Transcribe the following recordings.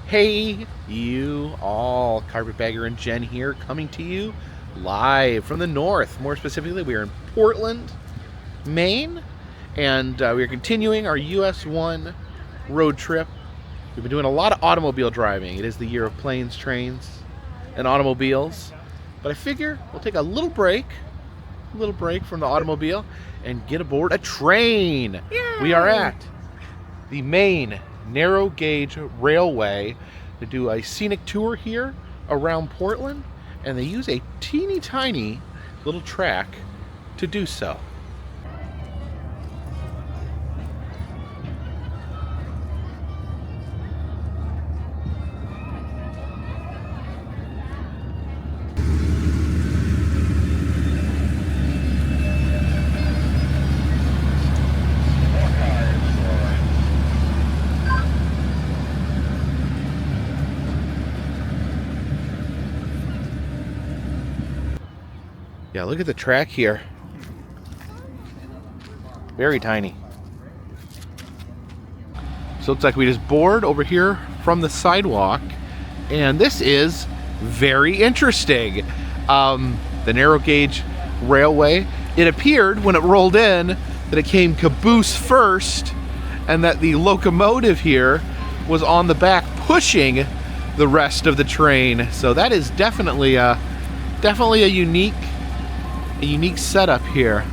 Hey, you all, Carpetbagger and Jen here, coming to you live from the north. More specifically, we are in Portland, Maine, and we are continuing our US 1 road trip. We've been doing a lot of automobile driving. It is the year of planes, trains, and automobiles. But I figure we'll take a little break from the automobile and get aboard a train. Yay! We are at the Maine Narrow Gauge Railway to do a scenic tour here around Portland, and they use a teeny tiny little track to do so. Yeah, look at the track here. Very tiny. So it looks like we just board over here from the sidewalk, and this is very interesting. The narrow gauge railway, it appeared when it rolled in that it came caboose first, and that the locomotive here was on the back pushing the rest of the train. So that is definitely a unique setup here.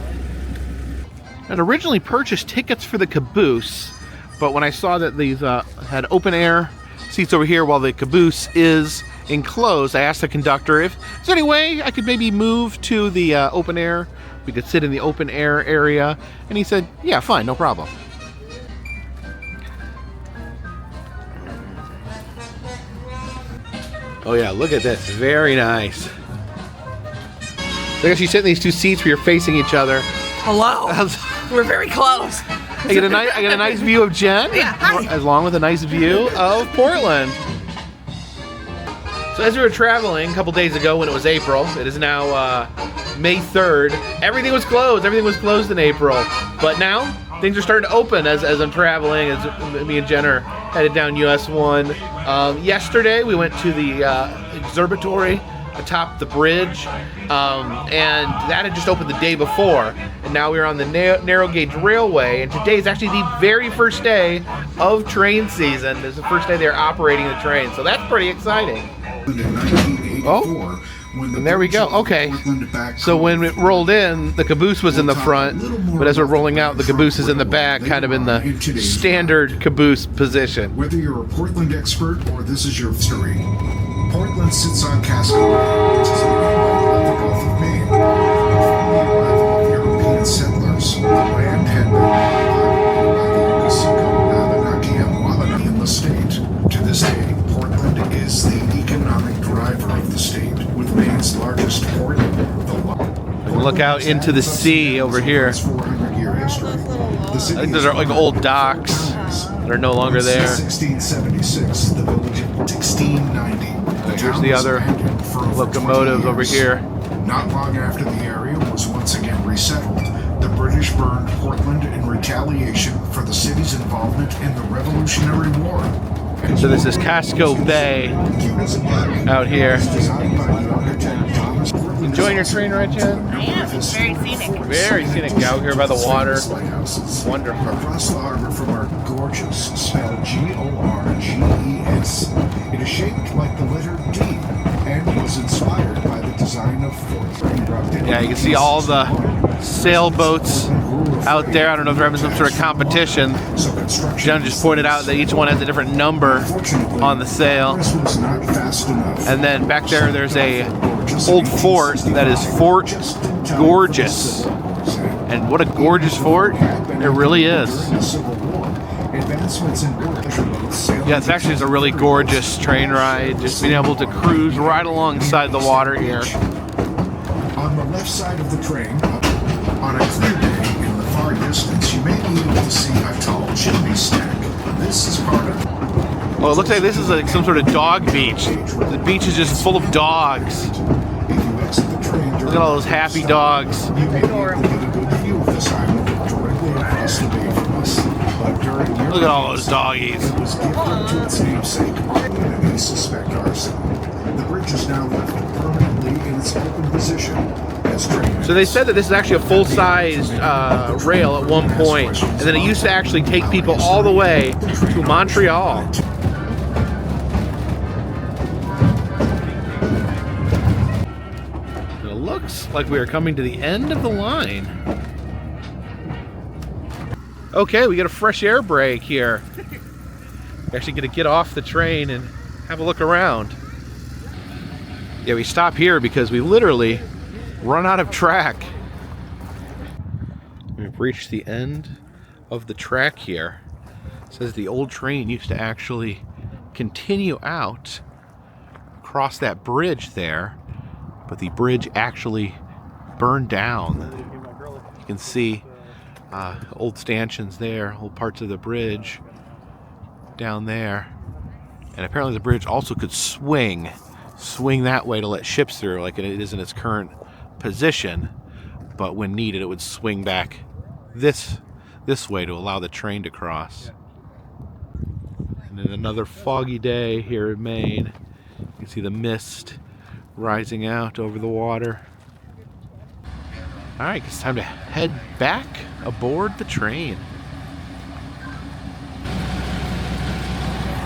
I'd originally purchased tickets for the caboose, but when I saw that these had open air seats over here while the caboose is enclosed, I asked the conductor if there's any way I could maybe move to the open air. We could sit in the open air area, and he said, yeah, fine, no problem. Oh yeah, look at this, very nice. I guess you sit in these two seats where you're facing each other. Hello. We're very close. I get a nice view of Jen, yeah, along with a nice view of Portland. So as we were traveling a couple days ago when it was April, it is now May 3rd. Everything was closed. Everything was closed in April. But now things are starting to open as I'm traveling, as me and Jen are headed down US 1. Yesterday we went to the observatory atop the bridge, and that had just opened the day before, and now we're on the narrow gauge railway, and today is actually the very first day of train season. It's the first day they're operating the train, so that's pretty exciting. Oh, and there we go. Okay, so when it rolled in, the caboose was in the front, but as we're rolling out, the caboose is in the back, kind of in the standard caboose position. Whether you're a Portland expert or this is your history, Portland sits on Casco Bay, which is an inlet of the Gulf of Maine. Before the arrival of European settlers, the land had been occupied by the Yokens, Abenaki, and Wabanaki in the state. To this day, Portland is the economic driver of the state, with Maine's largest port. Look out into the sea over here. I think those are like old docks that are no longer there. 1676, the village in 1690. Here's the other locomotives over here. Not long after the area was once again resettled, the British burned Portland in retaliation for the city's involvement in the Revolutionary War. So this is Casco Bay out here. Enjoying your train ride, Jen? I am. It's very scenic. Very scenic out here by the water. Wonderful. Across the harbor from our gorgeous, spelled G-O-R-G-E-S. It is shaped like the letter D and was inspired by the design of Fort. Yeah, you can see all the sailboats out there. I don't know if they're having some sort of competition. Jen just pointed out that each one has a different number on the sail. And then back there's a old fort that is Fort Gorgeous. And what a gorgeous fort it really is. Yeah, it's actually a really gorgeous train ride. Just being able to cruise right alongside the water here. On the left side of the train, on a clear day in the far distance, you may be able to see a tall chimney stack. This is part of... Well, it looks like this is like some sort of dog beach. The beach is just full of dogs. Look at all those happy dogs. You may be able to get a good view of this island directly across the bay from us. But during the Look at all those doggies. it was gifted to its namesake, partly in a suspect arson. The bridge is now left permanently in its open position as train. So they said that this is actually a full-size rail at one point, and then it used to actually take people all the way to Montreal. It looks like we are coming to the end of the line. Okay, we get a fresh air break here. We're actually going to get off the train and have a look around. Yeah, we stop here because we literally run out of track. We've reached the end of the track here. It says the old train used to actually continue out across that bridge there, but the bridge actually burned down. You can see old stanchions there, old parts of the bridge down there. And apparently the bridge also could swing that way to let ships through like it is in its current position, but when needed it would swing back this way to allow the train to cross. And then another foggy day here in Maine. You can see the mist rising out over the water. Alright, it's time to head back aboard the train.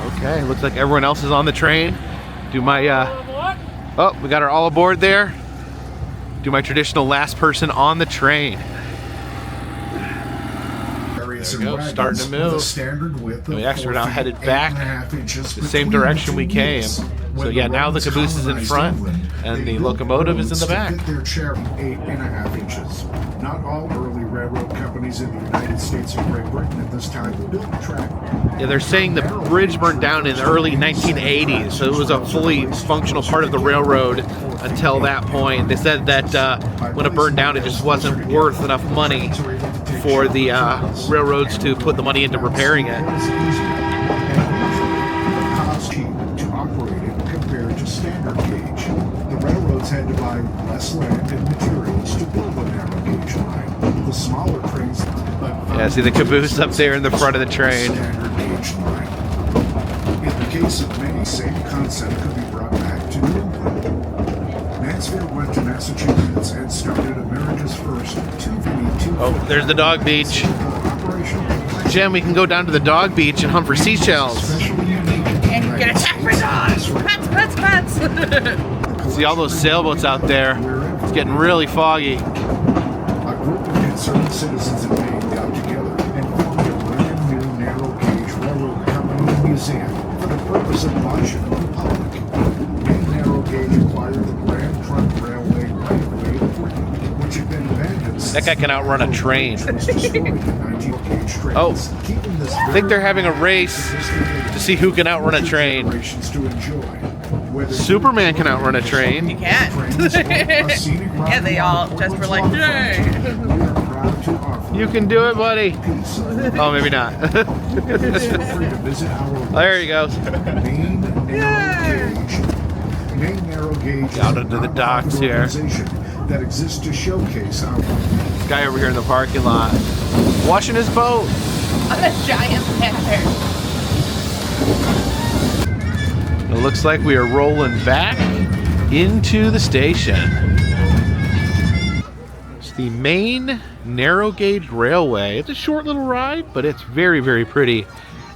Okay, looks like everyone else is on the train. Do my oh, we got her all aboard there. Do my traditional last person on the train. There we go, starting to move. We actually are now headed back the same direction we came. So yeah, now the caboose is in front and the locomotive is in the back. Their share 8.5 inches. Not all early railroad companies in the United States and Great Britain at this time built the track. Yeah, they're saying the bridge burnt down in the early 1980s, so it was a fully functional part of the railroad until that point. They said that when it burned down, it just wasn't worth enough money for the railroads to put the money into repairing it. Cost cheap to operate it compared to standard gauge. The railroads had to buy less land and materials to build a narrow gauge line. The smaller trains. Yeah, see the caboose up there in the front of the train. Standard gauge line. In the case of many, same concept could be brought back to New England. Mansfield went to Massachusetts and started America's first 2v2. Oh, there's the dog beach. Jen, we can go down to the dog beach and hunt for seashells. And get attacked by dogs! Pets! See all those sailboats out there. It's getting really foggy. A group of concerned citizens in Maine got together and formed a brand new narrow gauge railroad company and museum for the purpose of launching the public. Maine Narrow Gauge acquired the Grand Trunk Railway right-of-way of Britain, which had been abandoned. That guy can outrun a train. Oh, I think they're having a race to see who can outrun a train. Superman can outrun a train. You can. Yeah, they all just were like, yay! You can do it, buddy. Oh, maybe not. There he goes. Maine Narrow Gauge out into the docks here. That exists to showcase our this guy over here in the parking lot washing his boat on a giant panther. It looks like we are rolling back into the station. It's the Maine Narrow Gauge Railway. It's a short little ride, but it's very, very pretty,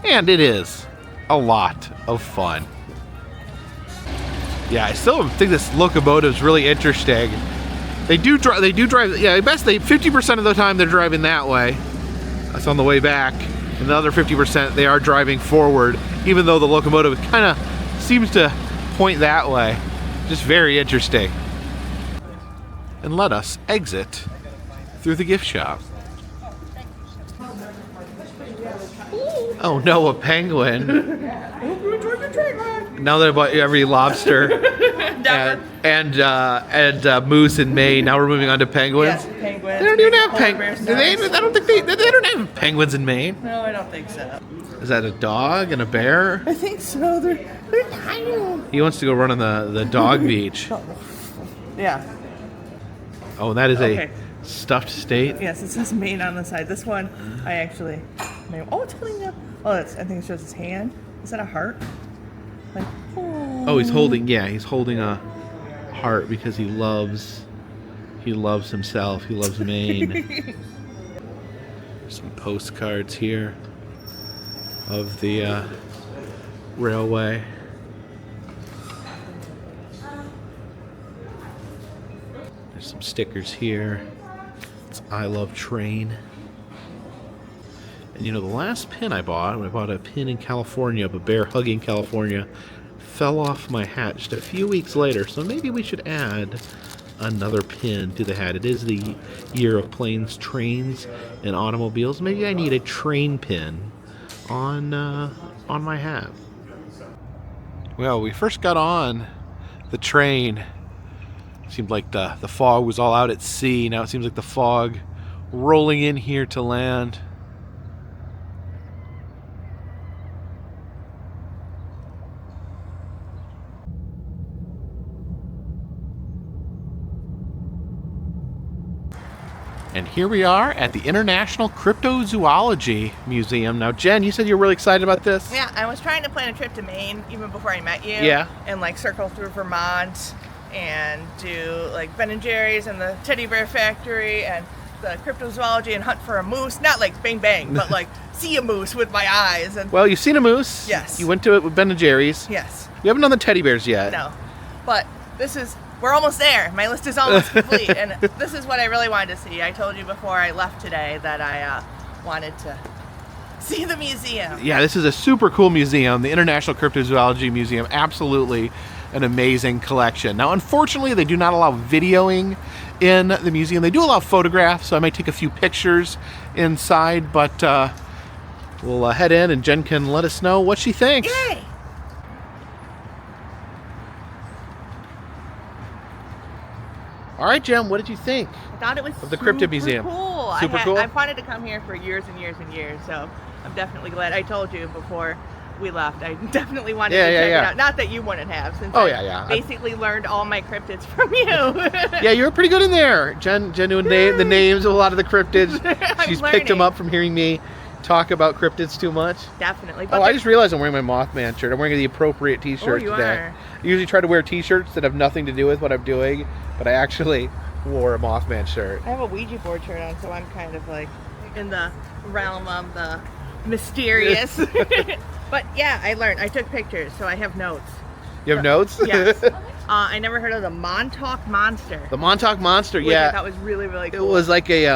and it is a lot of fun. Yeah, I still think this locomotive is really interesting. They do drive. Yeah, best 50% of the time they're driving that way. That's on the way back, and the other 50% they are driving forward. Even though the locomotive kind of seems to point that way, just very interesting. And let us exit through the gift shop. Oh no, a penguin! Now that I bought every lobster and moose in Maine, now we're moving on to penguins. Yes, penguins. They don't even have penguins. I don't think they don't have penguins in Maine. No, I don't think so. Is that a dog and a bear? I think so. They're tiny. He wants to go run on the dog beach. Yeah. Oh, that is Okay. a stuffed state. Yes, it says Maine on the side. This one, I actually Oh, it's holding up. Oh, I think it shows his hand. Is that a heart? Like, Oh, he's holding a heart because he loves himself. He loves Maine. Some postcards here of the railway. There's some stickers here. It's I love train. And the last pin I bought a pin in California of a bear hugging California, fell off my hat just a few weeks later. So maybe we should add another pin to the hat. It is the year of planes, trains, and automobiles. Maybe I need a train pin on my hat. Well, we first got on the train. Seemed like the fog was all out at sea. Now it seems like the fog rolling in here to land. And here we are at the International Cryptozoology Museum. Now, Jen, you said you were really excited about this? yeah, I was trying to plan a trip to Maine even before I met you. Yeah. And like circle through Vermont and do like Ben and Jerry's and the teddy bear factory and the cryptozoology and hunt for a moose. Not like bang bang, but like see a moose with my eyes. And Well, you've seen a moose. Yes. You went to it with Ben and Jerry's. yes, You haven't done the teddy bears yet. no, but we're almost there. My list is almost complete, and this is what I really wanted to see. I told you before I left today that I wanted to see the museum. Yeah, this is a super cool museum, the International Cryptozoology Museum. Absolutely an amazing collection. Now, unfortunately, they do not allow videoing in the museum. They do allow photographs, so I might take a few pictures inside, but we'll head in and Jen can let us know what she thinks. Yay! All right, Jen, what did you think? I thought it was Of the Cryptid Museum. Cool. Super cool? I've wanted to come here for years and years and years, so I'm definitely glad. I told you before we left, I definitely wanted to check it out. Not that you wouldn't have, since I basically learned all my cryptids from you. Yeah, you were pretty good in there. Jen knew the names of a lot of the cryptids. She's picked them up from hearing me talk about cryptids too much. Definitely. But I just realized I'm wearing my Mothman shirt. I'm wearing the appropriate t-shirt you today. are. I usually try to wear t-shirts that have nothing to do with what I'm doing, but I actually wore a Mothman shirt. I have a Ouija board shirt on, so I'm kind of like in the realm of the mysterious. But yeah, I learned. I took pictures, so I have notes. You have notes? Yes. I never heard of the Montauk Monster. The Montauk Monster, which yeah. I thought was really, really cool. It was like it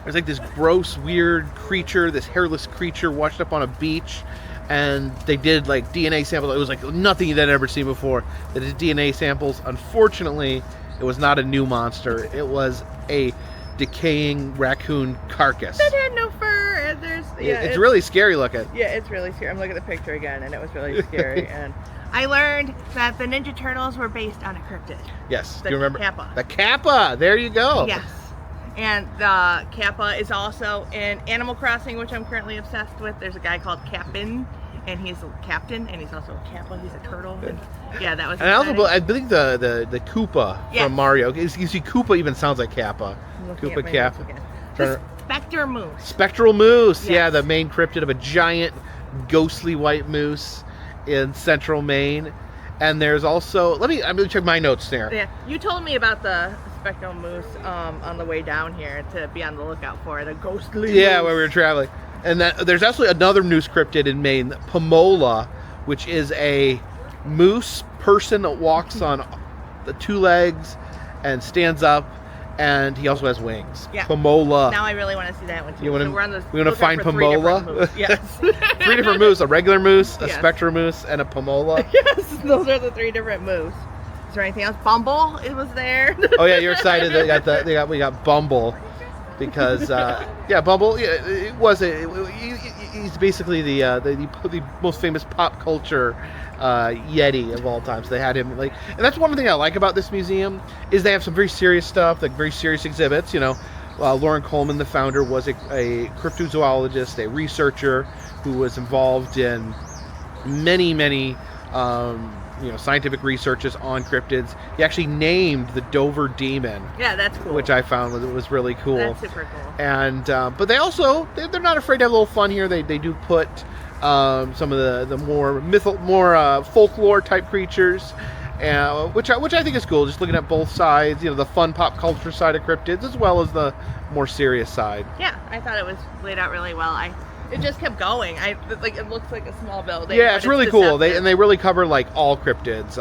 was like this gross, weird creature, this hairless creature washed up on a beach, and they did like DNA samples. It was like nothing you'd ever seen before. They did DNA samples. Unfortunately, it was not a new monster. It was a decaying raccoon carcass. That had no fur, and it's really scary looking. Yeah, it's really scary. I'm looking at the picture again, and it was really scary. And I learned that the Ninja Turtles were based on a cryptid. Yes. The Do you remember? Kappa. The Kappa. There you go. Yes. And the Kappa is also in Animal Crossing, which I'm currently obsessed with. There's a guy called Captain, and he's a captain, and he's also a Kappa. He's a turtle. And yeah, that was. And I believe the Koopa from Mario. You see, Koopa even sounds like Kappa. Koopa Kappa. The Spectre Moose. Spectral Moose. Yes. Yeah, the main cryptid of a giant, ghostly white moose in central Maine. And there's also I'm gonna check my notes there. Yeah, you told me about the spectral moose on the way down here to be on the lookout for the ghostly. Yeah, moose. where we were traveling. And there's actually another moose cryptid in Maine, Pomola, which is a moose person that walks on the two legs and stands up, and he also has wings. Yeah. Pomola. Now I really want to see that one too. We want to find Pomola? Yes. 3 different moose: a regular moose, a Yes. spectral moose, and a Pomola. Yes, those are the 3 different moose. Is there anything else? Bumble, it was there. Oh yeah, you're excited that we got Bumble, because Bumble. Yeah, it was he's basically the most famous pop culture Yeti of all time. So they had him and that's one thing I like about this museum is they have some very serious stuff, like very serious exhibits. Lauren Coleman, the founder, was a cryptozoologist, a researcher who was involved in many scientific researches on cryptids. He actually named the Dover Demon. Yeah, that's cool. Which I found was really cool. That's super cool. And but they also they're not afraid to have a little fun here. They do put some of the more folklore type creatures, which I think is cool. Just looking at both sides, the fun pop culture side of cryptids as well as the more serious side. Yeah, I thought it was laid out really well. It just kept going. It looks like a small building. Yeah, it's really cool. Deceptive. They really cover like all cryptids.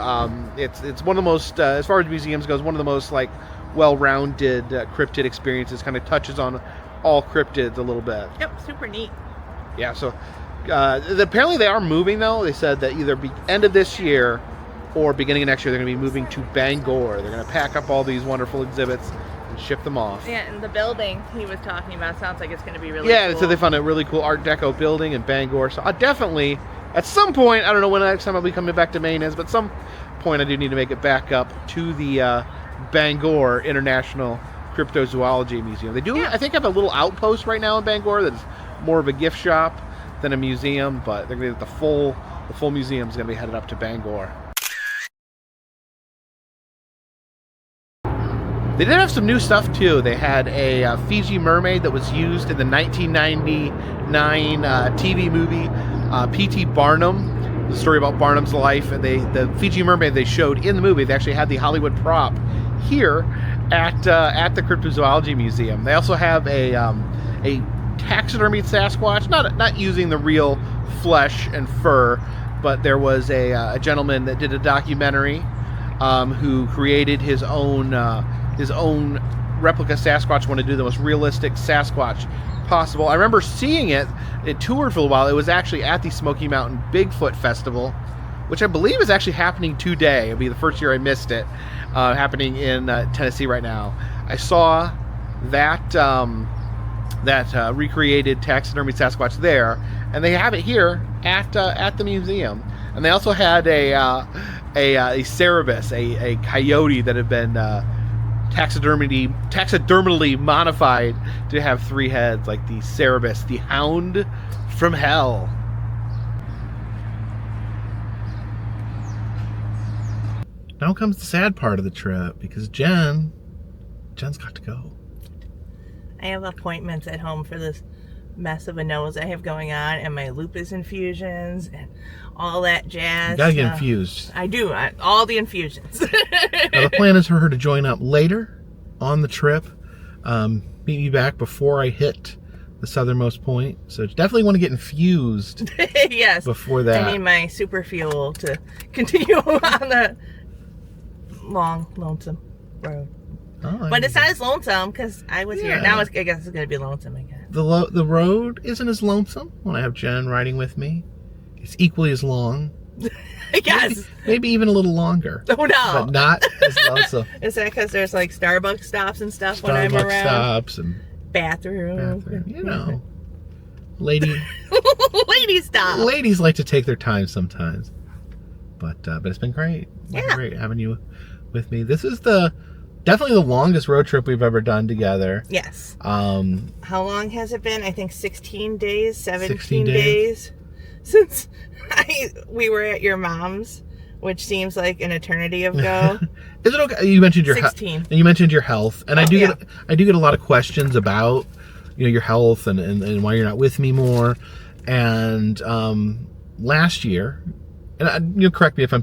It's one of the most as far as museums goes, one of the most like well-rounded cryptid experiences. Kind of touches on all cryptids a little bit. Yep, super neat. Yeah, so apparently they are moving though. They said that either end of this year or beginning of next year they're going to be moving to Bangor. They're going to pack up all these wonderful exhibits and ship them off. Yeah, and the building he was talking about sounds like it's going to be really cool. cool. So they found a really cool Art Deco building in Bangor. So I definitely, at some point, I don't know when the next time I'll be coming back to Maine is, but some point I do need to make it back up to the Bangor International Cryptozoology Museum. They do, I think, have a little outpost right now in Bangor that's more of a gift shop than a museum, but they're going to get the full museum is going to be headed up to Bangor. They did have some new stuff too. They had a Fiji Mermaid that was used in the 1999 TV movie P.T. Barnum, the story about Barnum's life. And the Fiji Mermaid they showed in the movie, they actually had the Hollywood prop here at the Cryptozoology Museum. They also have a taxidermied Sasquatch, not using the real flesh and fur, but there was a gentleman that did a documentary who created his own replica Sasquatch, wanted to do the most realistic Sasquatch possible. I remember seeing it toured for a while. It was actually at the Smoky Mountain Bigfoot Festival, which I believe is actually happening today. It'll be the first year I missed it, happening in Tennessee right now. I saw that recreated taxidermy Sasquatch there, and they have it here at the museum. And they also had a Cerberus, a coyote that had been taxidermically modified to have 3 heads, like the Cerberus, the Hound from Hell. Now comes the sad part of the trip, because Jen's got to go. I have appointments at home for this mess of a nose I have going on, and my lupus infusions and all that jazz. You gotta get infused. I do. All the infusions. Now, the plan is for her to join up later on the trip. Meet me back before I hit the southernmost point. So definitely want to get infused. Yes. Before that. I need my super fuel to continue on the long, lonesome road. Oh, but it's not as lonesome because I was here. Now I guess it's going to be lonesome again. The road isn't as lonesome when I have Jen riding with me. It's equally as long. Yes. Maybe even a little longer. Oh, no. But not as lonesome. Is that because there's like Starbucks stops and stuff when I'm around? Starbucks stops and bathroom. Lady stop. Ladies like to take their time sometimes. But it's been great. Yeah. Great having you with me. This is definitely the longest road trip we've ever done together. Yes. How long has it been? I think 16 days, 17 days since we were at your mom's, which seems like an eternity ago. Is it okay? You mentioned your 16. You mentioned your health, and I do get a lot of questions about your health and why you're not with me more. And last year, and correct me if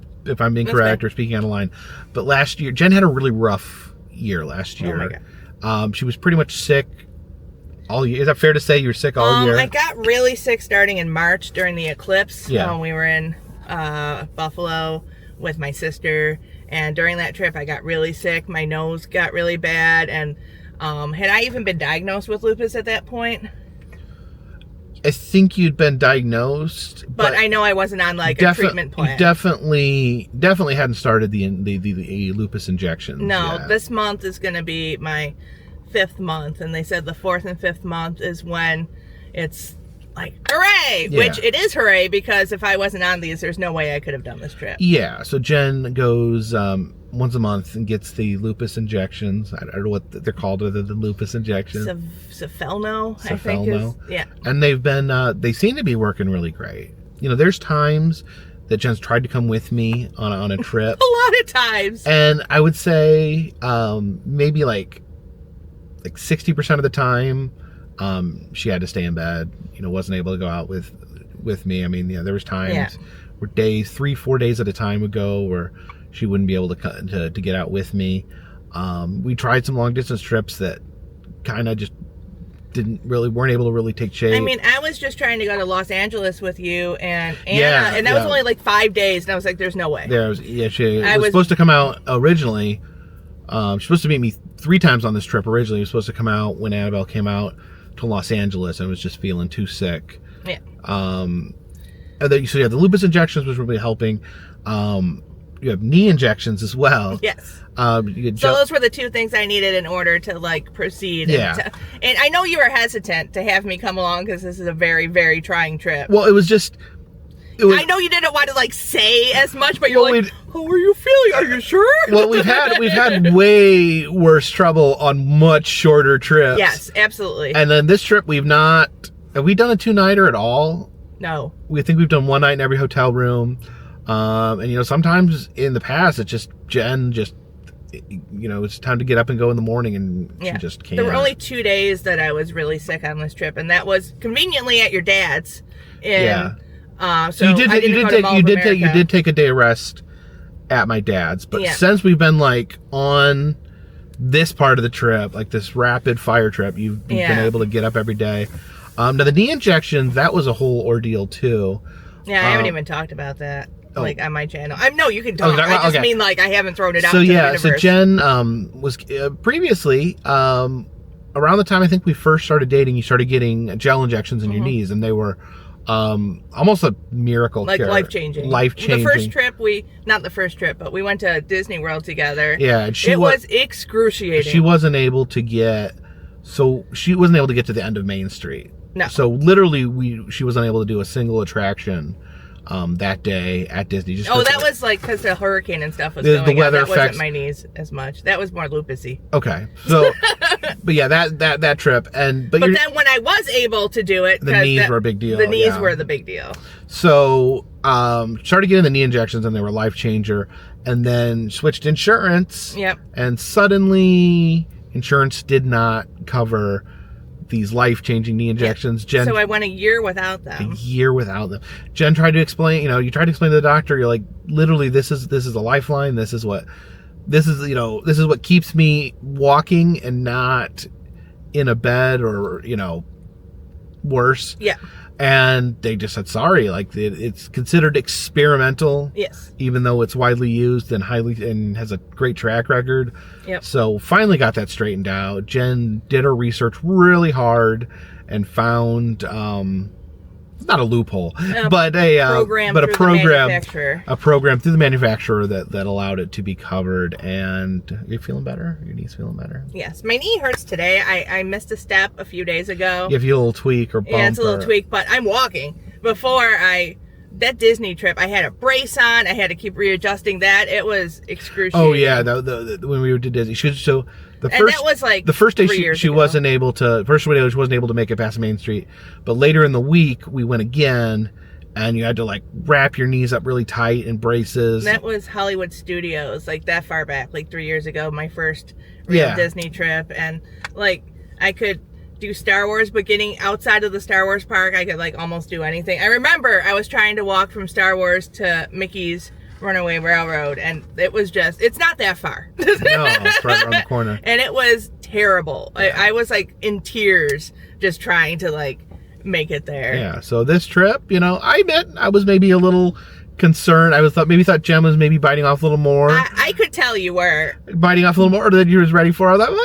I'm incorrect or speaking out of line, but last year Jen had a really rough year last year. Oh my God. She was pretty much sick all year. Is that fair to say you were sick all year? I got really sick starting in March during the eclipse. Yeah. When we were in Buffalo with my sister, and during that trip I got really sick. My nose got really bad, and had I even been diagnosed with lupus at that point? I think you'd been diagnosed, but I know I wasn't on like a treatment plan. You definitely hadn't started the lupus injections. No, yet. This month is going to be my 5th month, and they said the 4th and 5th month is when it's like hooray, which it is hooray, because if I wasn't on these, there's no way I could have done this trip. Yeah, so Jen goes once a month and gets the lupus injections. I don't know what they're called other than lupus injections. Cephalno, I think is. Yeah. And they've been, they seem to be working really great. There's times that Jen's tried to come with me on a trip. A lot of times. And I would say maybe like 60% of the time, she had to stay in bed. Wasn't able to go out with me. I mean, there was times where 3-4 days at a time would go where she wouldn't be able to get out with me. We tried some long distance trips that kind of just weren't able to really take shape. I mean, I was just trying to go to Los Angeles with you and Anna, and that was only like 5 days, and I was like, "There's no way." She was supposed to come out originally. She was supposed to meet me 3 times on this trip originally. She was supposed to come out when Annabelle came out to Los Angeles and was just feeling too sick. Yeah. And then, so the lupus injections was really helping. You have knee injections as well. Yes. So those were the 2 things I needed in order to like proceed. Yeah. And I know you were hesitant to have me come along because this is a very, very trying trip. Well, it was just. I know you didn't want to like say as much, but you're like, "How are you feeling? Are you sure?" Well, we've had way worse trouble on much shorter trips. Yes, absolutely. And then this trip, have we done a 2-nighter at all? No. We think we've done 1 night in every hotel room. And sometimes in the past, it's just Jenn it's time to get up and go in the morning, and she just can't. There were only 2 days that I was really sick on this trip, and that was conveniently at your dad's. So you did take a day of rest at my dad's, but since we've been like on this part of the trip, like this rapid fire trip, you've been able to get up every day. Now the knee injections, that was a whole ordeal too. Yeah, I haven't even talked about that. Like on my channel. No, you can talk. I just mean like I haven't thrown it out to the universe. So Jenn was previously around the time I think we first started dating, you started getting gel injections in your knees, and they were almost a miracle like cure. Life-changing. The first trip not the first trip, but we went to Disney World together. Yeah, and it was excruciating. She wasn't able to get to the end of Main Street. No. So literally she wasn't able to do a single attraction that day at Disney. That was like because the hurricane and stuff was going the weather on. That effects. wasn't my knees as much. That was more lupusy. Okay. So but yeah, that trip but then when I was able to do it, the knees were a big deal. The knees were the big deal. So started getting the knee injections, and they were life changer, and then switched insurance. Yep. And suddenly insurance did not cover these life-changing knee injections. Jenn, so I went a year without them. Jenn tried to explain, you tried to explain to the doctor, you're like, literally, this is a lifeline. This is what keeps me walking and not in a bed or, worse. Yeah. And they just said, sorry, like it's considered experimental. Yes. Even though it's widely used and has a great track record. Yep. So finally got that straightened out. Jenn did her research really hard and found not a loophole, but a program through the manufacturer that allowed it to be covered. And you're feeling better? Your knee's feeling better? Yes, my knee hurts today. I missed a step a few days ago. You have a little tweak or bump. Yeah, it's a little tweak, but I'm walking. That Disney trip, I had a brace on. I had to keep readjusting that. It was excruciating. Oh yeah, when we were to Disney, the first day she wasn't able to make it past Main Street, but later in the week we went again, and you had to like wrap your knees up really tight in braces. That was Hollywood Studios, like that far back, like 3 years ago, my first real Disney trip, and like I could do Star Wars, but getting outside of the Star Wars park, I could like almost do anything. I remember I was trying to walk from Star Wars to Mickey's Runaway Railroad, and it's not that far. No, it's right around the corner. And it was terrible. Yeah. I was like in tears just trying to like make it there. Yeah, so this trip, I admit I was maybe a little concerned. I thought Jenn was maybe biting off a little more. I could tell you were biting off a little more than you was ready for. I was like,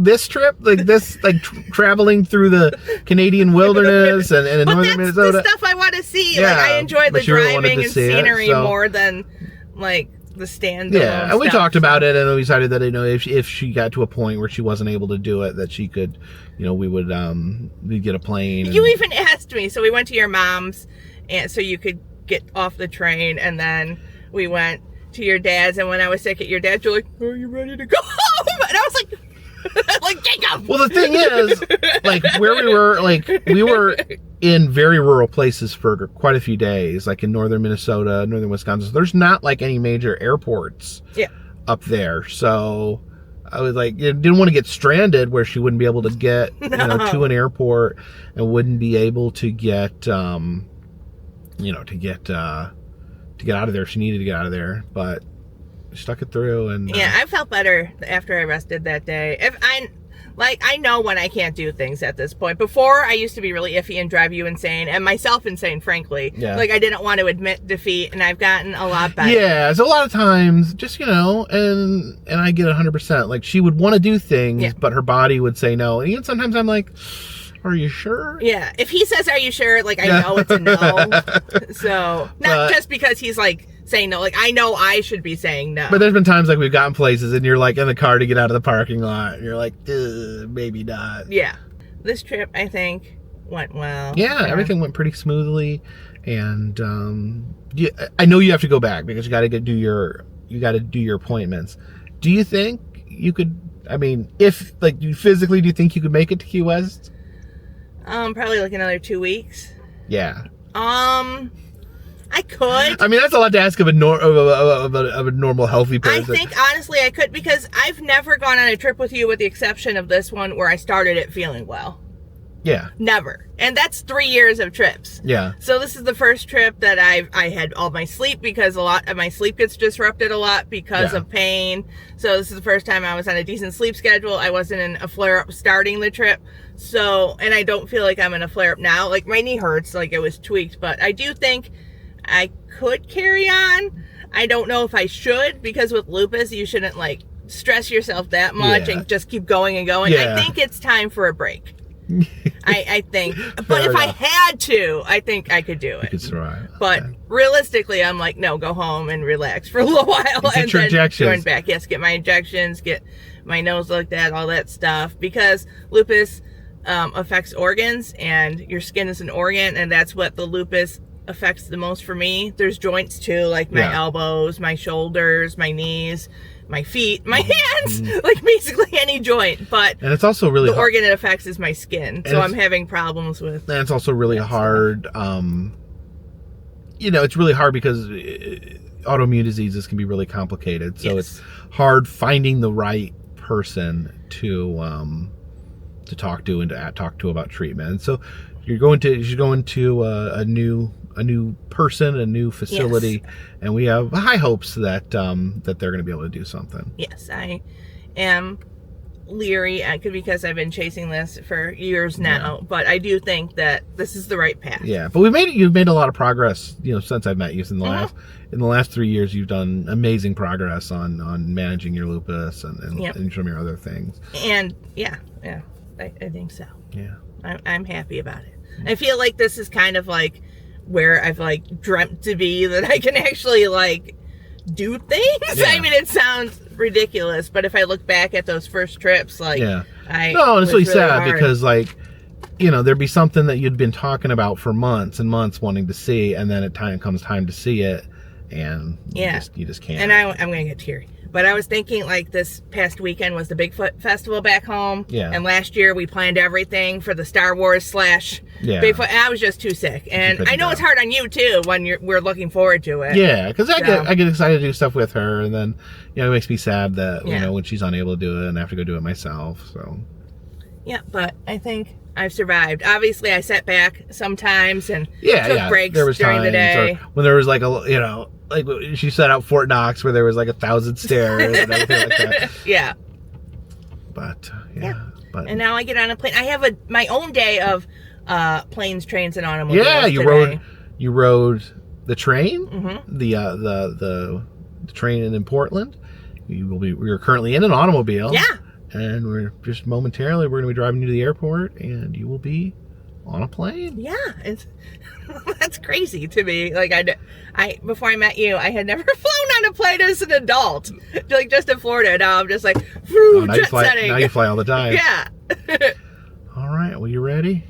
this trip, like this, like traveling through the Canadian wilderness and in northern Minnesota. That's the stuff I want to see. Yeah, like I enjoy the driving and scenery more than like the standalone. Yeah, and we talked about it, and we decided that if she got to a point where she wasn't able to do it, that she could, we'd get a plane. You even asked me, so we went to your mom's, and so you could get off the train, and then we went to your dad's, and when I was sick at your dad's, you're like, are you ready to go home? And I was like, Like, Jacob! Well, the thing is, like, where we were in very rural places for quite a few days, like in northern Minnesota, northern Wisconsin. There's not, like, any major airports up there. So I was like, didn't want to get stranded where she wouldn't be able to get to an airport and wouldn't be able to get, to get out of there if she needed to get out of there. But stuck it through, and I felt better after I rested that day. I know when I can't do things at this point. Before, I used to be really iffy and drive you insane, and myself insane, frankly. Yeah. Like, I didn't want to admit defeat, and I've gotten a lot better. Yeah, so a lot of times, just, and I get 100%. Like, she would want to do things, but her body would say no. And even sometimes I'm like, are you sure? Yeah, if he says, are you sure? Like, I know it's a no. So, not just because he's, like, saying no. Like, I know I should be saying no. But there's been times, like, we've gotten places and you're, like, in the car to get out of the parking lot. And you're like, maybe not. Yeah. This trip, I think, went well. Yeah, everything went pretty smoothly. And I know you have to go back because you got to do your appointments. Do you think you could, if, like, do you think you could make it to Key West? Probably, like, another 2 weeks. Yeah. I could. That's a lot to ask of a normal, healthy person. I think, honestly, I could, because I've never gone on a trip with you with the exception of this one where I started it feeling well. Yeah. Never. And that's 3 years of trips. Yeah. So this is the first trip that I had all my sleep, because a lot of my sleep gets disrupted a lot because of pain. So this is the first time I was on a decent sleep schedule. I wasn't in a flare-up starting the trip. So, and I don't feel like I'm in a flare-up now. Like, my knee hurts, like it was tweaked, but I do think I could carry on. I don't know if I should, because with lupus, you shouldn't, like, stress yourself that much and just keep going and going. Yeah. I think it's time for a break. I think. But if I had to, I think I could do it. You could survive. But realistically, I'm like, no, go home and relax for a little while. Get your injections. Join back. Yes, get my injections, get my nose looked at, all that stuff. Because lupus affects organs, and your skin is an organ, and that's what the lupus affects the most for me. There's joints too, like my elbows, my shoulders, my knees, my feet, my hands, like basically any joint. But and it's also really the organ it affects is my skin, so I'm having problems with. And it's also really hard. It's really hard because autoimmune diseases can be really complicated. So it's hard finding the right person to talk to and to talk to about treatment. And so you're going to a new person, a new facility, and we have high hopes that that they're going to be able to do something. Yes, I am leery because I've been chasing this for years now, but I do think that this is the right path. Yeah, but you've made a lot of progress, since I've met you. In the last 3 years, you've done amazing progress on managing your lupus and some of your other things. And I think so. Yeah, I'm happy about it. I feel like this is kind of like where I've like dreamt to be, that I can actually like do things. Yeah. It sounds ridiculous, but if I look back at those first trips, like it's really sad because there'd be something that you'd been talking about for months and months wanting to see, and then comes time to see it, and you just can't. And I'm gonna get teary. But I was thinking, like, this past weekend was the Bigfoot Festival back home. Yeah. And last year we planned everything for the Star Wars / Bigfoot. And I was just too sick. And I know it's hard on you, too, when we're looking forward to it. Yeah, because I get excited to do stuff with her. And then, it makes me sad that, when she's unable to do it and I have to go do it myself. So. Yeah, but I think I've survived. Obviously, I sat back sometimes and took breaks during the day. When there was, like, like she set out Fort Knox where there was like 1,000 stairs and everything like that. Yeah. But and now I get on a plane. I have my own day of planes, trains, and automobiles. Yeah, you rode the train, mm-hmm. the train in Portland. We're currently in an automobile. Yeah. And we're just momentarily we're going to be driving you to the airport, and you will be on a plane. Yeah, that's crazy to me. Like I before I met you, I had never flown on a plane as an adult, like just in Florida. Now I'm just like, jet setting. Now you fly all the time. Yeah. All right. Well, you ready?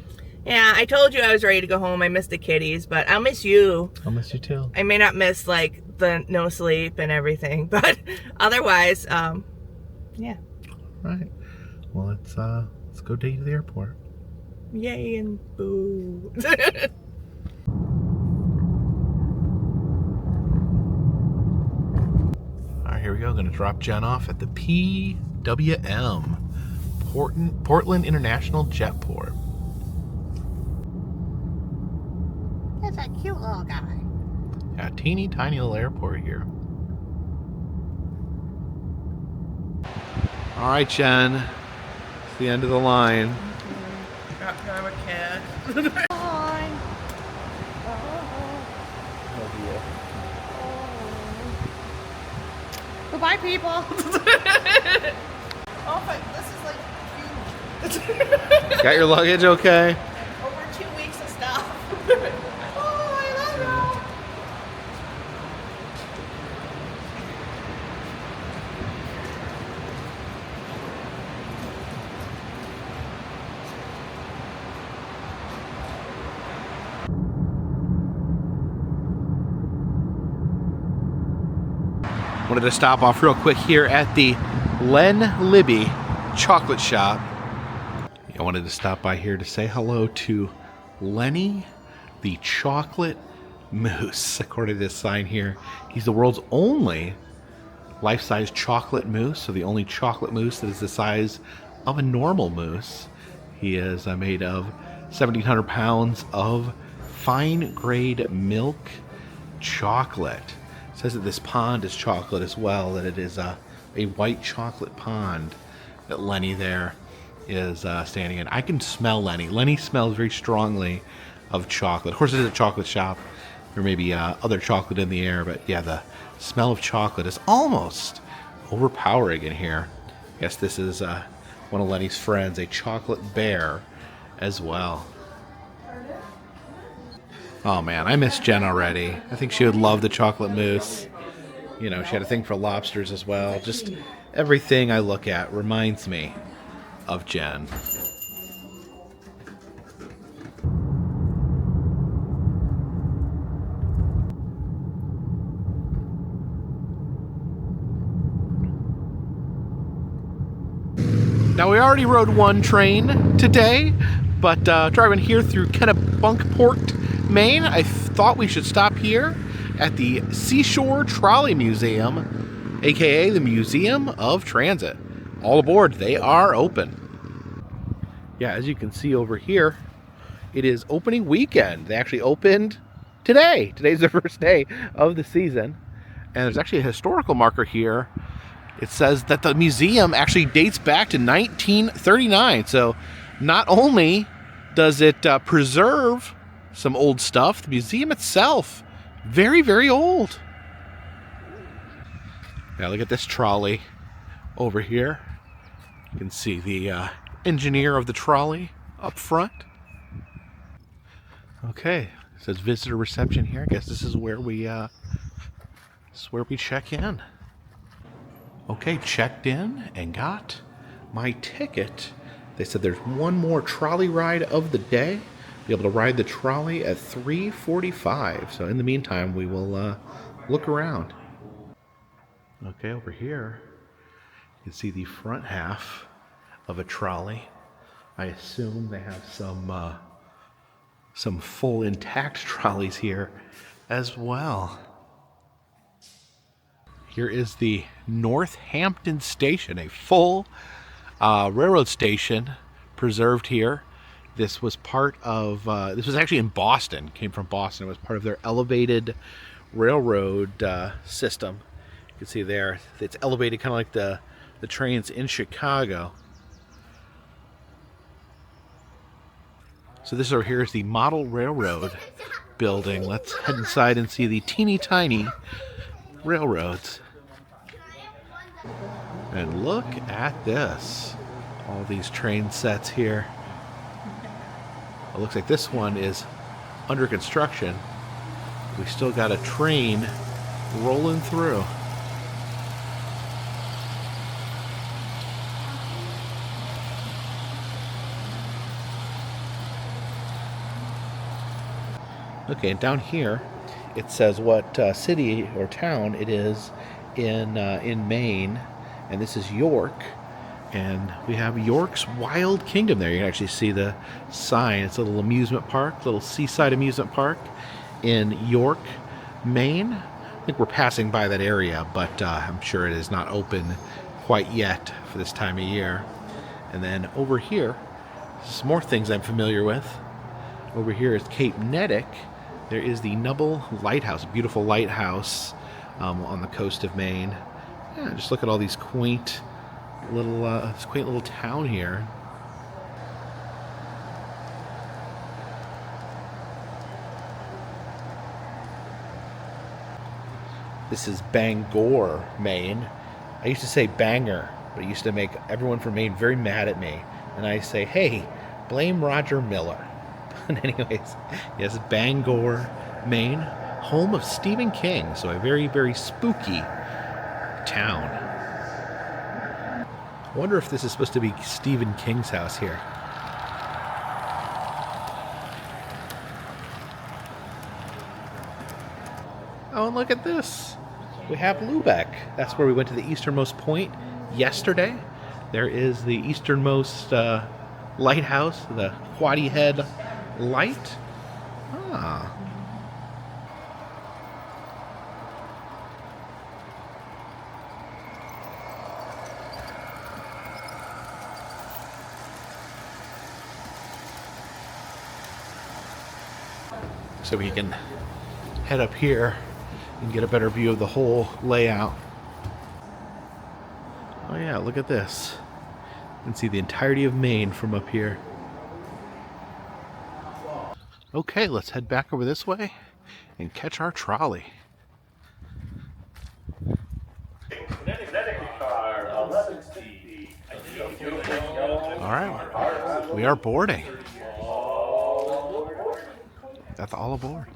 Yeah, I told you I was ready to go home. I miss the kitties, but I'll miss you. I'll miss you too. I may not miss like the no sleep and everything, but otherwise, yeah. Right. Well, let's go take you to the airport. Yay and boo. All right, here we go. Going to drop Jen off at the PWM, Portland International Jetport. That's a cute little guy. Yeah, teeny tiny little airport here. All right, Jen. It's the end of the line. Can I have a cat? Hi. Goodbye, people. Oh, but this is like huge. Got your luggage okay? Over 2 weeks of stuff. Oh, I love you. Wanted to stop off real quick here at the Len Libby Chocolate Shop. I wanted to stop by here to say hello to Lenny the Chocolate Moose. According to this sign here, he's the world's only life-size chocolate moose, so the only chocolate moose that is the size of a normal moose. He is made of 1,700 pounds of fine-grade milk chocolate. It says that this pond is chocolate as well, that it is a white chocolate pond that Lenny there is standing in. I can smell Lenny. Lenny smells very strongly of chocolate. Of course, it is a chocolate shop. There may be other chocolate in the air, but yeah, the smell of chocolate is almost overpowering in here. I guess this is one of Lenny's friends, a chocolate bear as well. Oh man, I miss Jen already. I think she would love the chocolate mousse. You know, she had a thing for lobsters as well. Just everything I look at reminds me of Jen. Now, we already rode one train today, but driving here through Kennebunkport, Maine, I thought we should stop here at the Seashore Trolly Museum, aka the Museum of Transit. All aboard, they are open. Yeah, as you can see over here, it is opening weekend. They actually opened today. Today's the first day of the season. And there's actually a historical marker here. It says that the museum actually dates back to 1939. So not only does it preserve some old stuff, the museum itself, very, very old. Now look at this trolley over here. You can see the engineer of the trolley up front. Okay, it says visitor reception here. I guess this is where we check in. Okay, checked in and got my ticket. They said there's one more trolley ride of the day. Be able to ride the trolley at 3:45. So in the meantime, we will look around. Okay, over here, you can see the front half of a trolley. I assume they have some full intact trolleys here as well. Here is the Northampton Station, a full railroad station preserved here. This was part of, this was actually in Boston, came from Boston. It was part of their elevated railroad system. You can see there, it's elevated kind of like the trains in Chicago. So this over here is the model railroad building. Let's head inside and see the teeny tiny railroads. And look at this. All these train sets here. It looks like this one is under construction. We still got a train rolling through. Okay, and down here it says what city or town it is in Maine, and this is York. And we have York's Wild Kingdom there. You can actually see the sign. It's a little amusement park, little seaside amusement park in York, Maine. I think we're passing by that area, but I'm sure it is not open quite yet for this time of year. And then over here, some more things I'm familiar with. Over here is Cape Neddick. There is the Nubble Lighthouse, a beautiful lighthouse on the coast of Maine. Yeah, just look at all these quaint little town here. This is Bangor, Maine. I used to say Banger, but it used to make everyone from Maine very mad at me. And I say, hey, blame Roger Miller. But anyways, yes, Bangor, Maine, home of Stephen King. So a very, very spooky town. I wonder if this is supposed to be Stephen King's house here. Oh, and look at this. We have Lubeck. That's where we went to the easternmost point yesterday. There is the easternmost lighthouse, the Quoddy Head Light. Ah. So we can head up here and get a better view of the whole layout. Oh yeah, look at this. You can see the entirety of Maine from up here. Okay, let's head back over this way and catch our trolley. Alright, we are boarding. That's all aboard.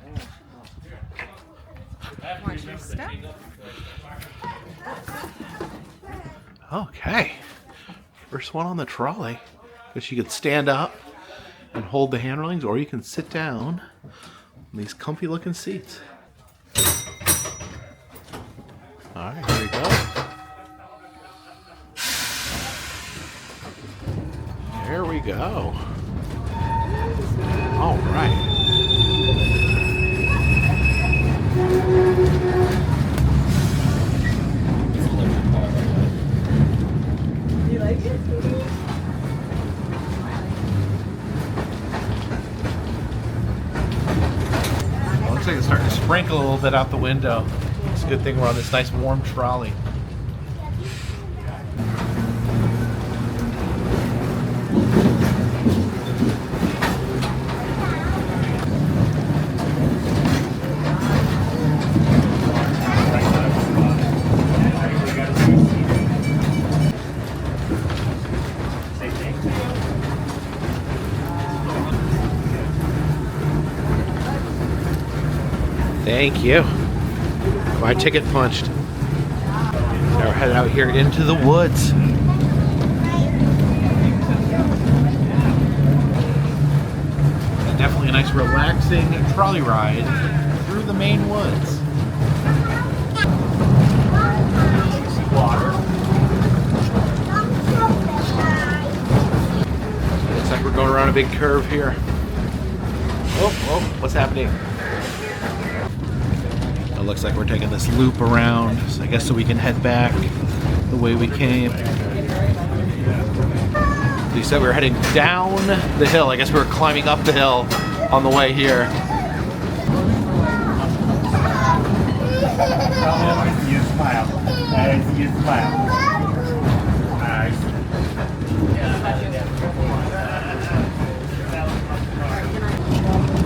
Okay. First one on the trolley. Guess you could stand up and hold the hand railings, or you can sit down on these comfy looking seats. Alright, here we go. There we go. Alright. You like it? Well, looks like it's starting to sprinkle a little bit out the window. It's a good thing we're on this nice warm trolley. Thank you. My ticket punched. Now we're headed out here into the woods. Definitely a nice relaxing trolley ride through the Maine woods. Water. Looks like we're going around a big curve here. Oh, what's happening? It looks like we're taking this loop around, so I guess so we can head back the way we came. We said we were heading down the hill. I guess we were climbing up the hill on the way here. You smile. You smile.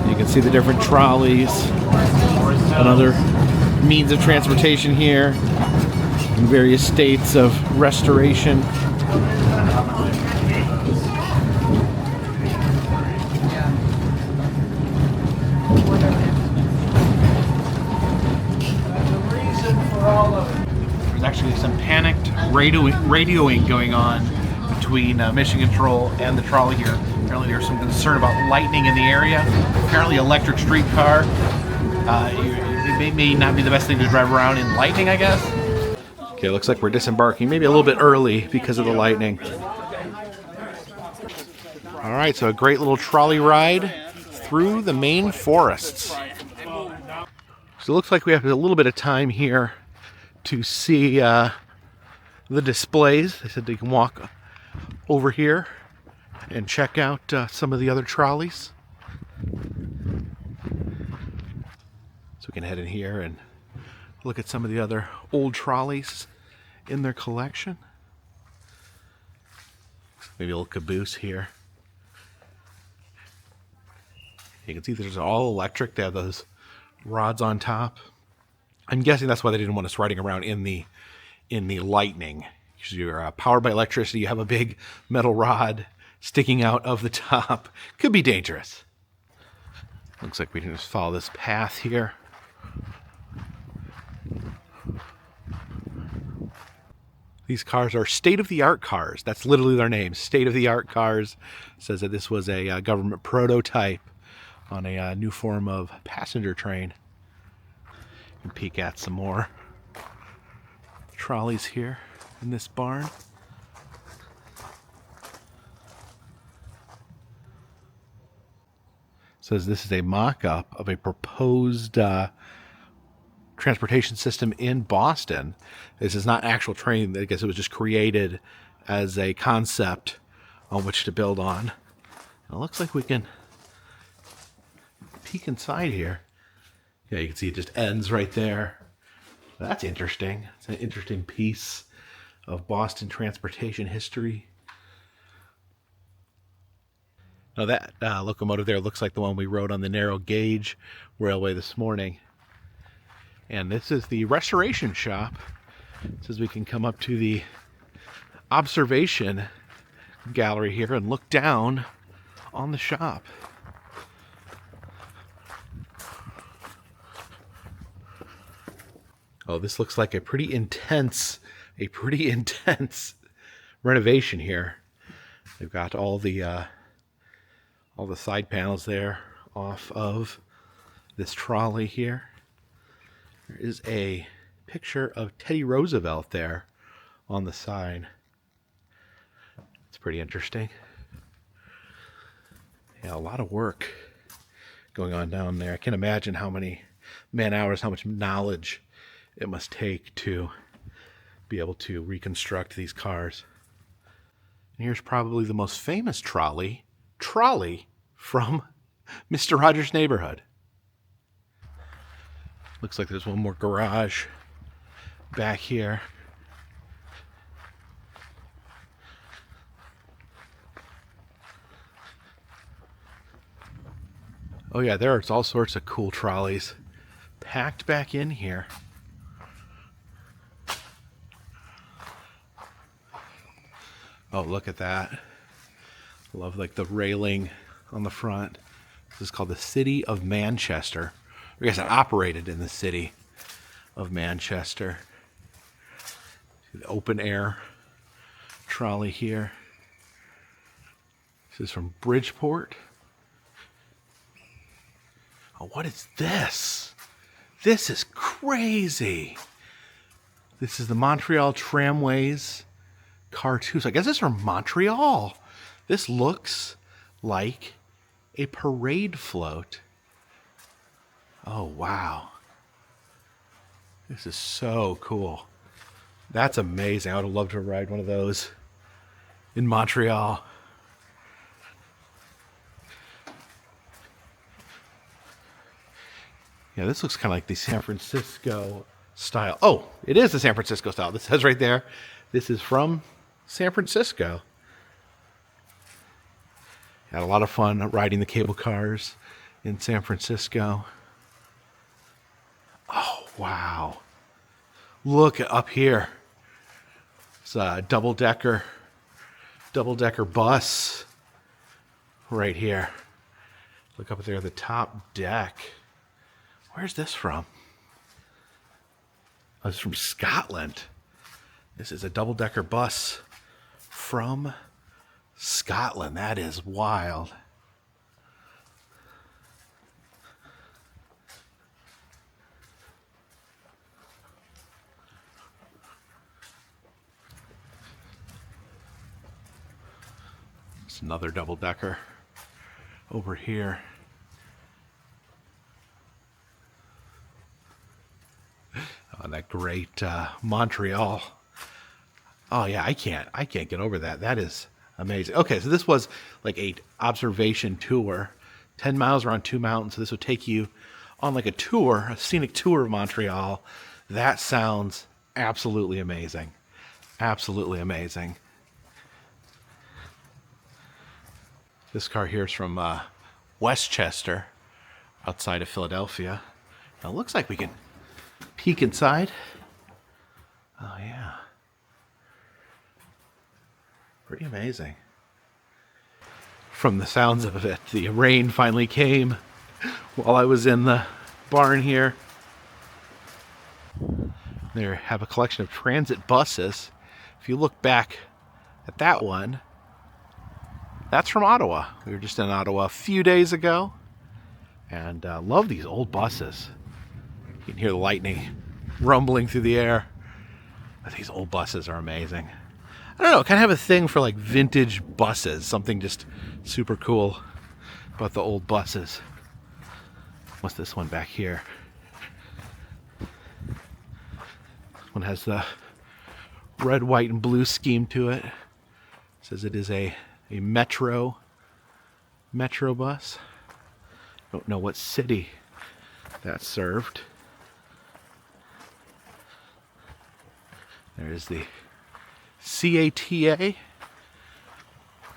You can see the different trolleys and other means of transportation here in various states of restoration. There's actually some panicked radioing going on between Mission Control and the trolley here. Apparently there's some concern about lightning in the area. Apparently electric streetcar. It may not be the best thing to drive around in lightning, I guess. Okay, looks like we're disembarking maybe a little bit early because of the lightning. All right, so a great little trolley ride through the Maine forests. So it looks like we have a little bit of time here to see the displays. They said they can walk over here and check out some of the other trolleys. So we can head in here and look at some of the other old trolleys in their collection. Maybe a little caboose here. You can see there's all electric. They have those rods on top. I'm guessing that's why they didn't want us riding around in the lightning. Because you're powered by electricity, you have a big metal rod sticking out of the top. Could be dangerous. Looks like we can just follow this path here. These cars are state-of-the-art cars. That's literally their name, state-of-the-art cars. It says that this was a government prototype on a new form of passenger train. You can peek at some more trolleys here in this barn. It says this is a mock-up of a proposed transportation system in Boston. This is not actual train. I guess it was just created as a concept on which to build on. It looks like we can peek inside here. Yeah, you can see it just ends right there. That's interesting. It's an interesting piece of Boston transportation history. Now that locomotive there looks like the one we rode on the narrow gauge railway this morning. And this is the restoration shop. It says we can come up to the observation gallery here and look down on the shop. Oh, this looks like a pretty intense renovation here. They've got all the side panels there off of this trolley here. There is a picture of Teddy Roosevelt there on the side. It's pretty interesting. Yeah, a lot of work going on down there. I can't imagine how many man-hours, how much knowledge it must take to be able to reconstruct these cars. And here's probably the most famous trolley from Mr. Rogers' Neighborhood. Looks like there's one more garage back here. Oh yeah, there's all sorts of cool trolleys packed back in here. Oh, look at that. Love like the railing on the front. This is called the City of Manchester. I guess it operated in the City of Manchester. See the open air trolley here. This is from Bridgeport. Oh, what is this? This is crazy. This is the Montreal Tramways Car 2. So I guess it's from Montreal. This looks like a parade float. Oh, wow. This is so cool. That's amazing. I would have loved to ride one of those in Montreal. Yeah, this looks kind of like the San Francisco style. Oh, it is the San Francisco style. This says right there, this is from San Francisco. Had a lot of fun riding the cable cars in San Francisco. Oh, wow. Look up here. It's a double-decker bus right here. Look up there at the top deck. Where's this from? Oh, it's from Scotland. This is a double-decker bus from Scotland. That is wild. It's another double-decker over here. Oh, that great Montreal. Oh yeah, I can't get over that. That is amazing. Okay, so this was like a observation tour, 10 miles around 2 mountains. So this would take you on like a tour, a scenic tour of Montreal. That sounds absolutely amazing. Absolutely amazing. This car here is from Westchester, outside of Philadelphia. Now it looks like we can peek inside. Oh yeah. Pretty amazing. From the sounds of it, the rain finally came while I was in the barn here. There have a collection of transit buses. If you look back at that one, that's from Ottawa. We were just in Ottawa a few days ago, and love these old buses. You can hear the lightning rumbling through the air. But these old buses are amazing. I don't know, kind of have a thing for like vintage buses. Something just super cool about the old buses. What's this one back here? This one has the red, white, and blue scheme to it. It says it is a metro bus. Don't know what city that served. There is the CATA.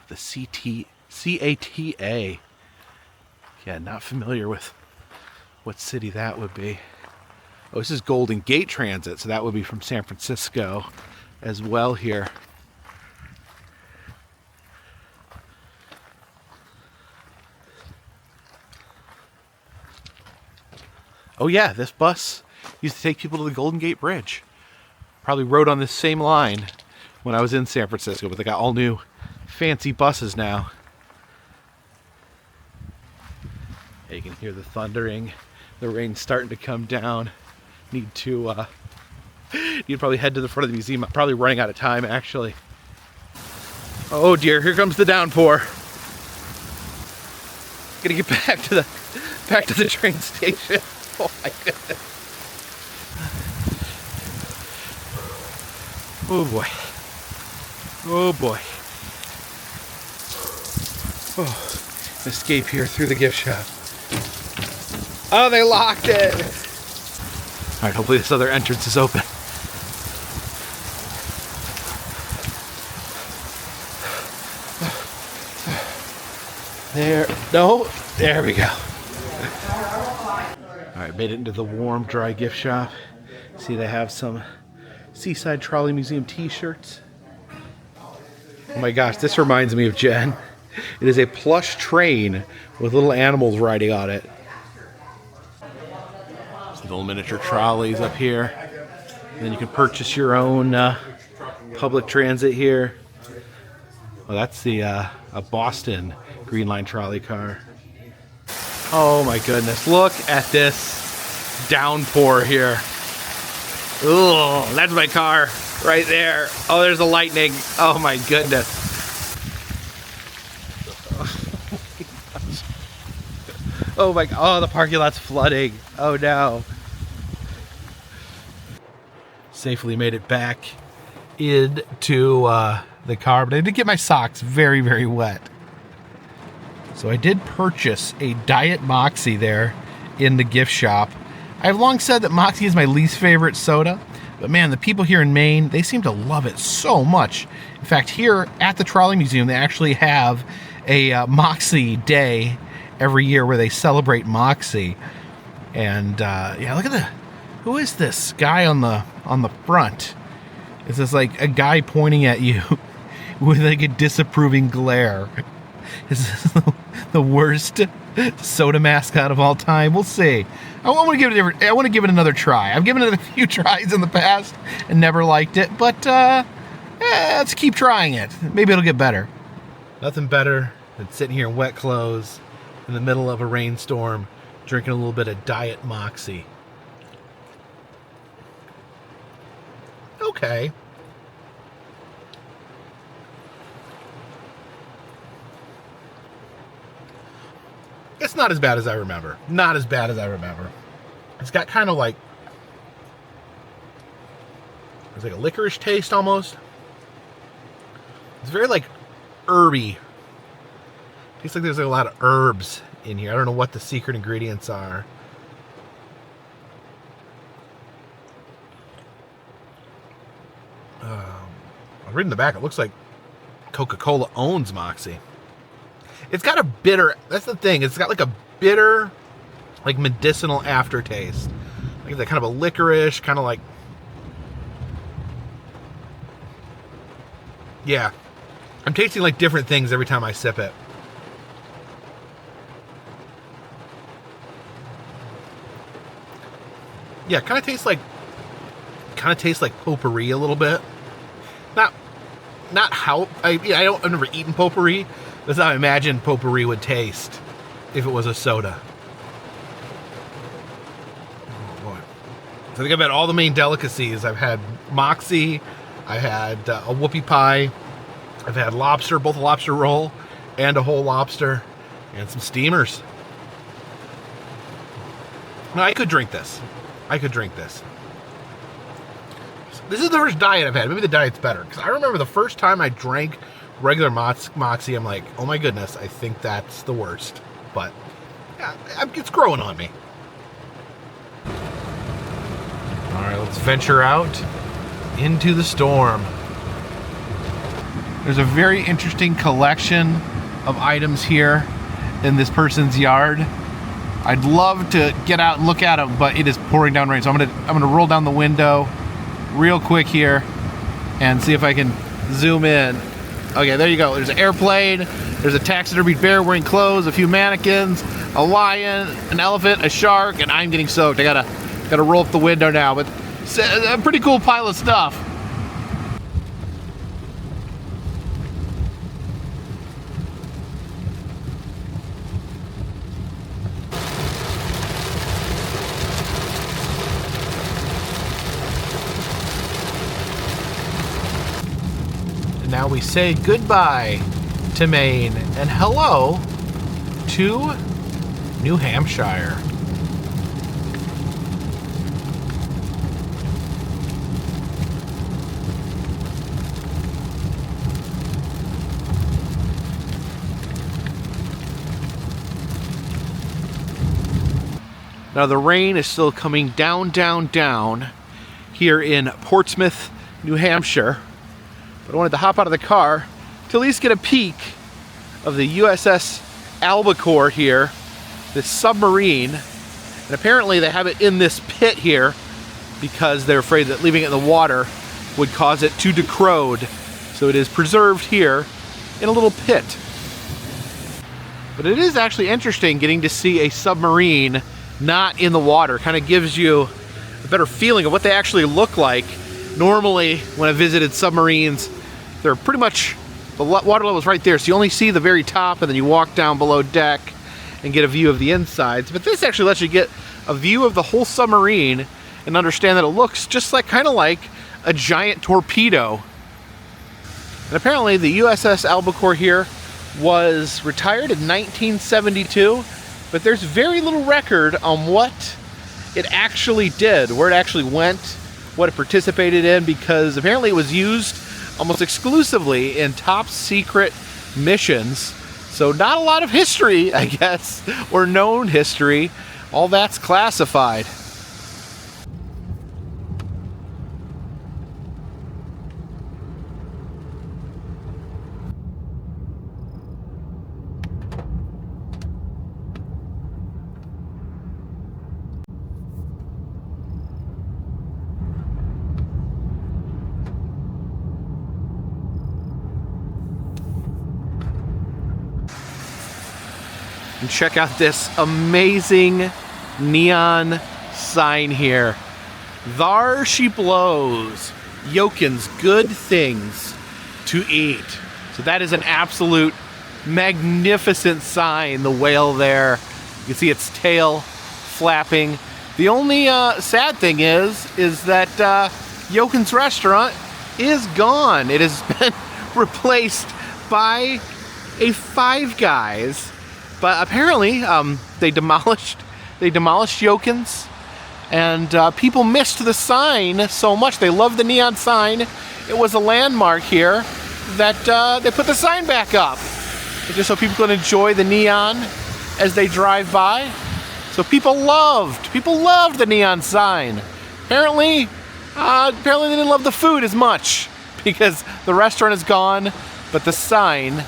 The CATA. Yeah, not familiar with what city that would be. Oh, this is Golden Gate Transit, so that would be from San Francisco as well here. Oh yeah, this bus used to take people to the Golden Gate Bridge. Probably rode on this same line when I was in San Francisco, but they got all new fancy buses now. You can hear the thundering. The rain's starting to come down. Need to probably head to the front of the museum. I'm probably running out of time, actually. Oh dear, here comes the downpour. Gotta get back to the train station. Oh my goodness. Oh boy. Oh boy. Oh, escape here through the gift shop. Oh, they locked it. All right, hopefully this other entrance is open. There, no, there we go. All right, made it into the warm, dry gift shop. See, they have some Seaside Trolley Museum t-shirts. Oh my gosh, this reminds me of Jen. It is a plush train with little animals riding on it. Some little miniature trolleys up here. And then you can purchase your own public transit here. Oh, that's the a Boston Green Line trolley car. Oh my goodness, look at this downpour here. Oh, that's my car right there. Oh, there's the lightning. Oh my goodness. Oh my god. Oh, the parking lot's flooding. Oh no. Safely made it back into the car, but I did get my socks very, very wet. So I did purchase a Diet Moxy there in the gift shop. I've long said that Moxy is my least favorite soda, but man, the people here in Maine, they seem to love it so much. In fact, here at the Trolley Museum, they actually have a Moxy day every year where they celebrate Moxy. And yeah, look at who is this guy on the front? Is this like a guy pointing at you with like a disapproving glare? Is this the worst soda mascot of all time? We'll see. I want to give it another try. I've given it a few tries in the past and never liked it, but let's keep trying it. Maybe it'll get better. Nothing better than sitting here in wet clothes in the middle of a rainstorm, drinking a little bit of Diet Moxy. Okay. It's not as bad as I remember. Not as bad as I remember. It's got kind of like, it's like a licorice taste almost. It's very like herby. Tastes like there's like a lot of herbs in here. I don't know what the secret ingredients are. I'm reading the back. It looks like Coca-Cola owns Moxy. It's got a bitter, that's the thing. It's got like a bitter, like medicinal aftertaste. Like that kind of a licorice, kind of like, yeah. I'm tasting like different things every time I sip it. Yeah, kind of tastes like potpourri a little bit. Not how I've never eaten potpourri. That's how I imagine potpourri would taste if it was a soda. Oh boy! So I think I've had all the Maine delicacies. I've had Moxy, I had a whoopie pie, I've had lobster, both a lobster roll and a whole lobster, and some steamers. No, I could drink this. This is the first diet I've had. Maybe the diet's better. Because I remember the first time I drank regular Moxy, I'm like, oh my goodness, I think that's the worst. But yeah, it's growing on me. All right, let's venture out into the storm. There's a very interesting collection of items here in this person's yard. I'd love to get out and look at them, but it is pouring down rain. So I'm gonna roll down the window real quick here and see if I can zoom in. Okay, there you go. There's an airplane, there's a taxidermied bear wearing clothes, a few mannequins, a lion, an elephant, a shark, and I'm getting soaked. I gotta roll up the window now, but it's a pretty cool pile of stuff. Now we say goodbye to Maine and hello to New Hampshire. Now the rain is still coming down here in Portsmouth, New Hampshire. But I wanted to hop out of the car to at least get a peek of the USS Albaore here, this submarine. And apparently they have it in this pit here because they're afraid that leaving it in the water would cause it to decrode. So it is preserved here in a little pit. But it is actually interesting getting to see a submarine not in the water. Kind of gives you a better feeling of what they actually look like. Normally, when I visited submarines, they're pretty much, the water level is right there, so you only see the very top, and then you walk down below deck and get a view of the insides. But this actually lets you get a view of the whole submarine and understand that it looks just like, kind of like a giant torpedo. And apparently the USS Albaore here was retired in 1972, but there's very little record on what it actually did, where it actually went, what it participated in, because apparently it was used almost exclusively in top secret missions. So not a lot of history, I guess, or known history. All that's classified. And check out this amazing neon sign here. Thar she blows. Yokens, good things to eat. So that is an absolute magnificent sign. The whale there. You can see its tail flapping. The only sad thing is that Yokens restaurant is gone. It has been replaced by a Five Guys. But apparently, they demolished Yokens, and people missed the sign so much. They loved the neon sign. It was a landmark here that they put the sign back up, just so people could enjoy the neon as they drive by. So people loved the neon sign. Apparently they didn't love the food as much because the restaurant is gone, but the sign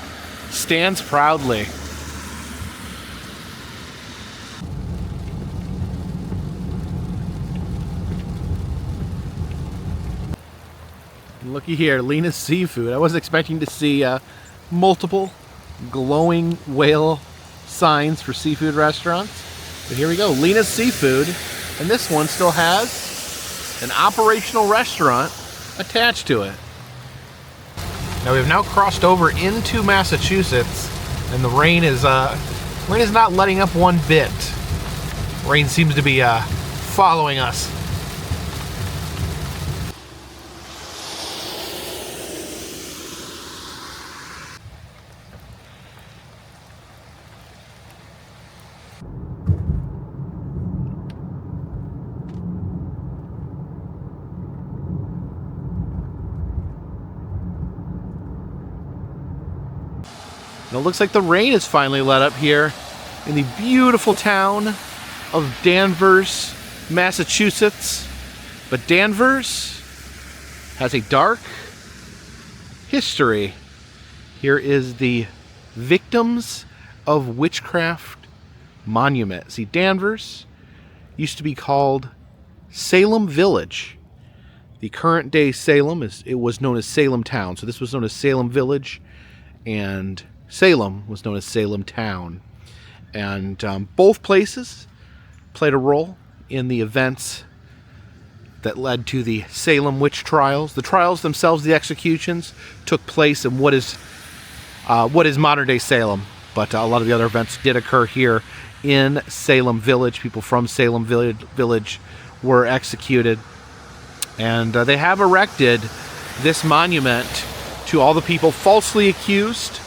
stands proudly. Looky here, Lenas Seafood. I wasn't expecting to see multiple glowing whale signs for seafood restaurants. But here we go, Lenas Seafood. And this one still has an operational restaurant attached to it. Now we've now crossed over into Massachusetts, and the rain is not letting up one bit. Rain seems to be following us. And it looks like the rain is finally let up here in the beautiful town of Danvers, Massachusetts. But Danvers has a dark history. Here is the Victims of Witchcraft Monument. See, Danvers used to be called Salem Village. The current day Salem was known as Salem Town. So this was known as Salem Village, and Salem was known as Salem Town. And both places played a role in the events that led to the Salem witch trials. The trials themselves, the executions, took place in what is modern day Salem. But a lot of the other events did occur here in Salem Village. People from Salem Village were executed. And they have erected this monument to all the people falsely accused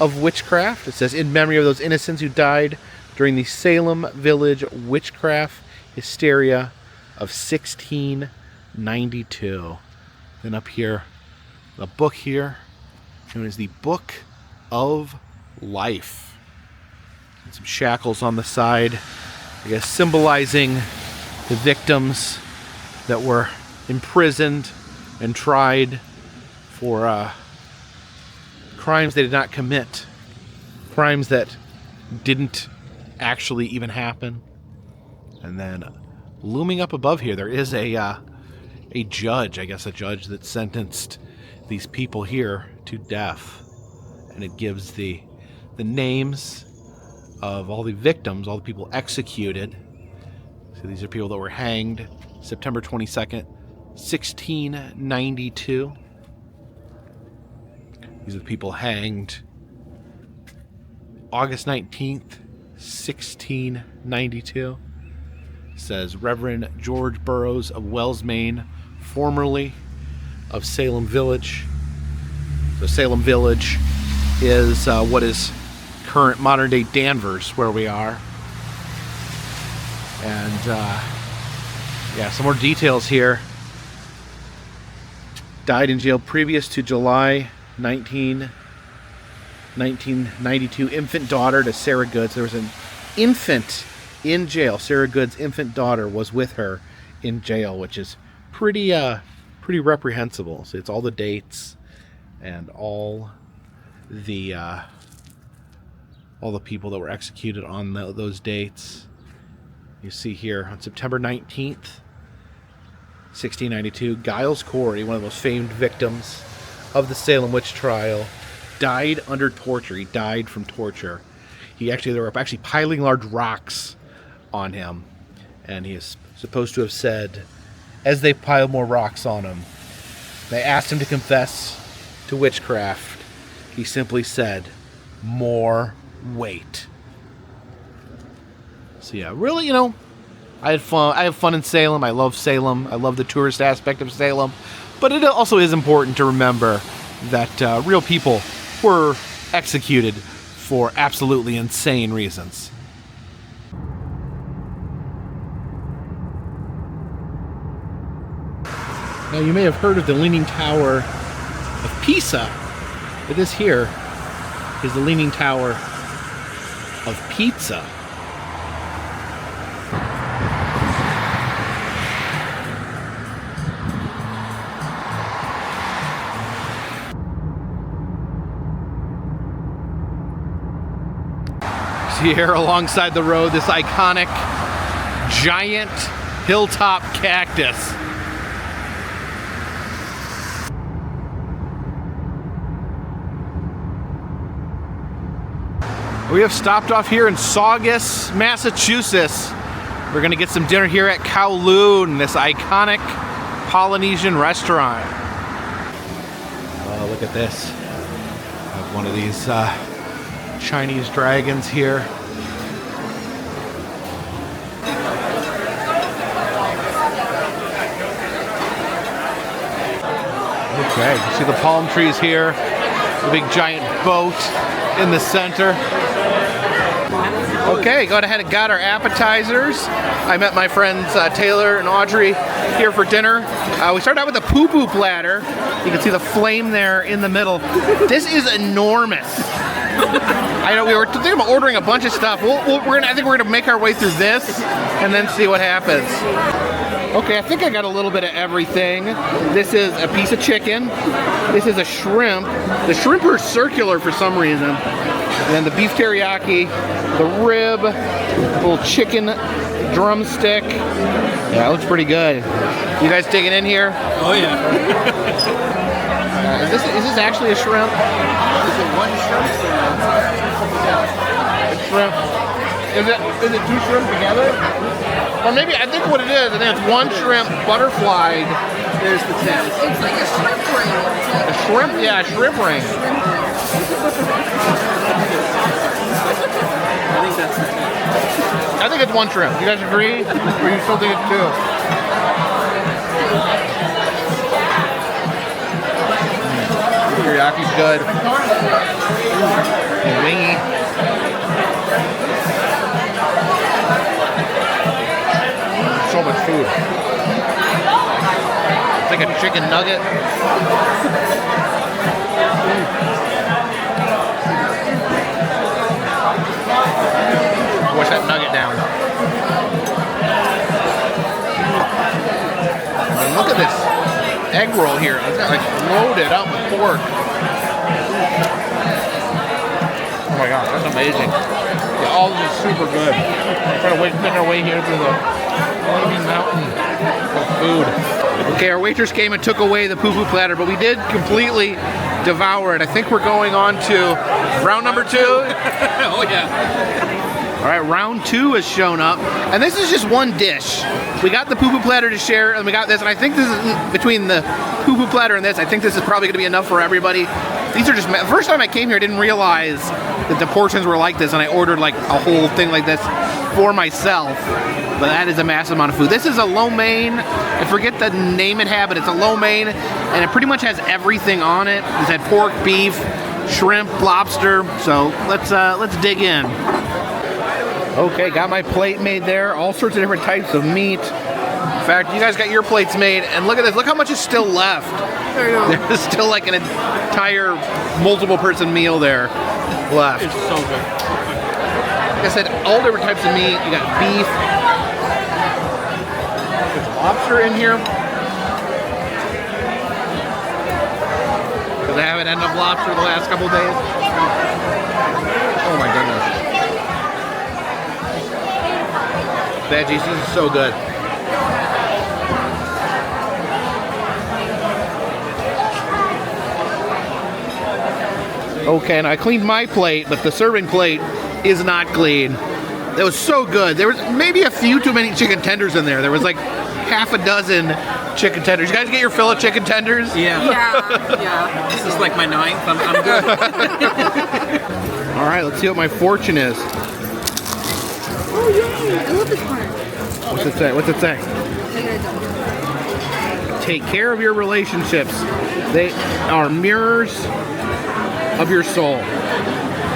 of witchcraft. It says, in memory of those innocents who died during the Salem Village witchcraft hysteria of 1692. Then up here, the book here, known as the Book of Life. And some shackles on the side, I guess symbolizing the victims that were imprisoned and tried for crimes they did not commit, crimes that didn't actually even happen. And then looming up above here, there is a judge, I guess a judge that sentenced these people here to death. And it gives the names of all the victims, all the people executed. So these are people that were hanged September 22nd, 1692. These are the people hanged August 19th, 1692. It says Reverend George Burroughs of Wells, Maine, formerly of Salem Village. So Salem Village is what is current modern day Danvers, where we are. And yeah, some more details here. Died in jail previous to July 1992. Infant daughter to Sarah Goods. There was an infant in jail. Sarah Goods' infant daughter was with her in jail, which is pretty reprehensible. So it's all the dates and all the people that were executed on those dates. You see here on September 19th, 1692, Giles Corey, one of the most famed victims of the Salem witch trial, died under torture. He died from torture. They were actually piling large rocks on him, and he is supposed to have said, as they piled more rocks on him, they asked him to confess to witchcraft. He simply said, "More weight." So yeah, really, I had fun. I have fun in Salem. I love Salem. I love the tourist aspect of Salem. But it also is important to remember that real people were executed for absolutely insane reasons. Now, you may have heard of the Leaning Tower of Pisa, but this here is the Leaning Tower of Pizza. See here alongside the road, this iconic giant hilltop cactus. We have stopped off here in Saugus, Massachusetts. We're gonna get some dinner here at Kowloon, this iconic Polynesian restaurant. Oh, look at this. I have one of these Chinese dragons here. Okay, you see the palm trees here, the big giant boat in the center. Okay, go ahead and got our appetizers. I met my friends Taylor and Audrey here for dinner. We started out with the poo-poo platter. You can see the flame there in the middle. This is enormous. I know we were thinking about ordering a bunch of stuff. I think we're gonna make our way through this and then see what happens. Okay, I think I got a little bit of everything. This is a piece of chicken. This is a shrimp. The shrimp are circular for some reason. And then the beef teriyaki, the rib, little chicken drumstick. Yeah, that looks pretty good. You guys digging in here? Oh yeah. Is this actually a shrimp? Is it one shrimp? It's shrimp. Is it two shrimp together? Or maybe, I think what it is, I think it's one shrimp butterflied. There's the test. It's like a shrimp ring. A shrimp? Yeah, a shrimp ring. I think that's it. I think it's one shrimp. You guys agree? Or you still think it's two? Teriyaki's good. And wingy. So much food. It's like a chicken nugget. Wash that nugget down. And look at this egg roll here. It's like loaded up with pork. Oh my gosh, that's amazing. Yeah, all this is super good. I'm trying to make our way here through the flaming mountain of food. Okay, our waitress came and took away the poo-poo platter, but we did completely devour it. I think we're going on to round number 2. Oh yeah. All right, round 2 has shown up, and this is just one dish. We got the poo-poo platter to share, and we got this, and I think this is, between the poo-poo platter and this, I think this is probably gonna be enough for everybody. These are just, the first time I came here, I didn't realize that the portions were like this, and I ordered like a whole thing like this for myself, but that is a massive amount of food. This is a lo mein. I forget the name it had, but it's a lo mein, and it pretty much has everything on it. It's had pork, beef, shrimp, lobster, so let's dig in. Okay, got my plate made there. All sorts of different types of meat. In fact, you guys got your plates made, and look at this. Look how much is still left. There's still like an entire multiple-person meal there left. It's so good. Like I said, all different types of meat. You got beef. There's lobster in here. Because I haven't had enough lobster the last couple of days. Oh my goodness. Veggies, this is so good. Okay, and I cleaned my plate, but the serving plate is not clean. It was so good. There was maybe a few too many chicken tenders in there. There was like half a dozen chicken tenders. You guys get your fill of chicken tenders? Yeah. Yeah. This is like my 9th. I'm good. All right, let's see what my fortune is. Oh, yay. I love this part. What's it say? What's it say? Take care of your relationships. They are mirrors of your soul.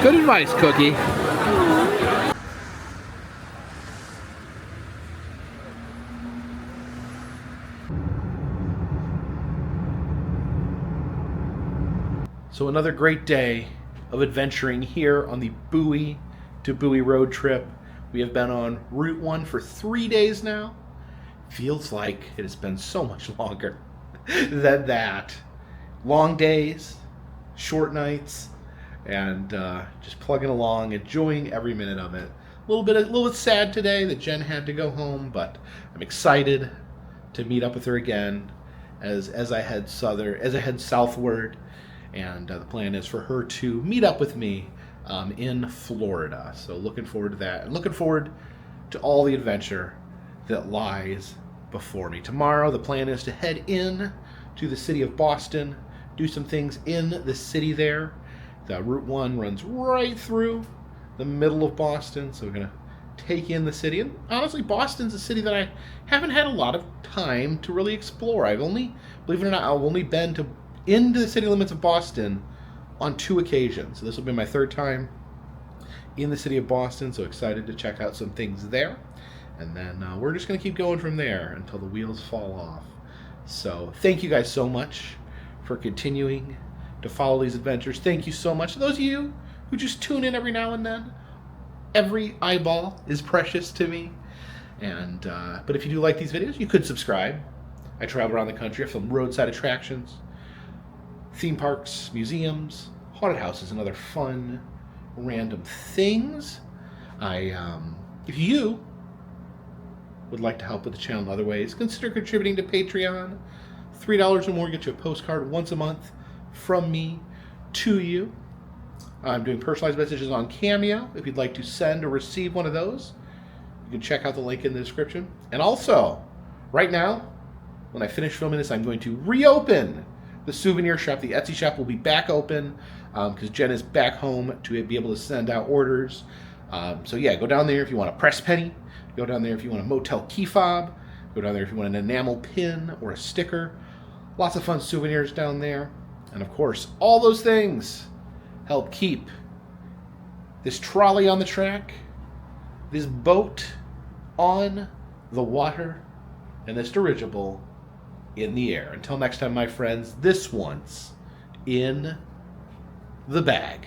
Good advice, Cookie. So another great day of adventuring here on the Buoy to Buoy road trip. We have been on Route 1 for 3 days now. Feels like it has been so much longer than that. Long days, short nights, and just plugging along, enjoying every minute of it. A little bit sad today that Jen had to go home, but I'm excited to meet up with her again as I head southward. And the plan is for her to meet up with me in Florida. So looking forward to that. And looking forward to all the adventure that lies before me. Tomorrow the plan is to head in to the city of Boston, do some things in the city there. The Route 1 runs right through the middle of Boston. So we're going to take in the city. And honestly, Boston's a city that I haven't had a lot of time to really explore. I've only, believe it or not, I've only been into the city limits of Boston on 2 occasions. So this will be my 3rd time in the city of Boston, so excited to check out some things there. And then we're just going to keep going from there until the wheels fall off. So thank you guys so much for continuing to follow these adventures. Thank you so much to those of you who just tune in every now and then. Every eyeball is precious to me. And but if you do like these videos, you could subscribe. I travel around the country. I film roadside attractions, theme parks, museums, haunted houses, and other fun, random things. If you would like to help with the channel in other ways, consider contributing to Patreon. $3 or more get you a postcard once a month from me to you. I'm doing personalized messages on Cameo. If you'd like to send or receive one of those, you can check out the link in the description. And also, right now, when I finish filming this, I'm going to reopen the souvenir shop. The Etsy shop will be back open because Jen is back home to be able to send out orders. So yeah, go down there if you want a press penny. Go down there if you want a motel key fob. Go down there if you want an enamel pin or a sticker. Lots of fun souvenirs down there. And of course, all those things help keep this trolley on the track, this boat on the water, and this dirigible in the air. Until next time, my friends, this one's in the bag.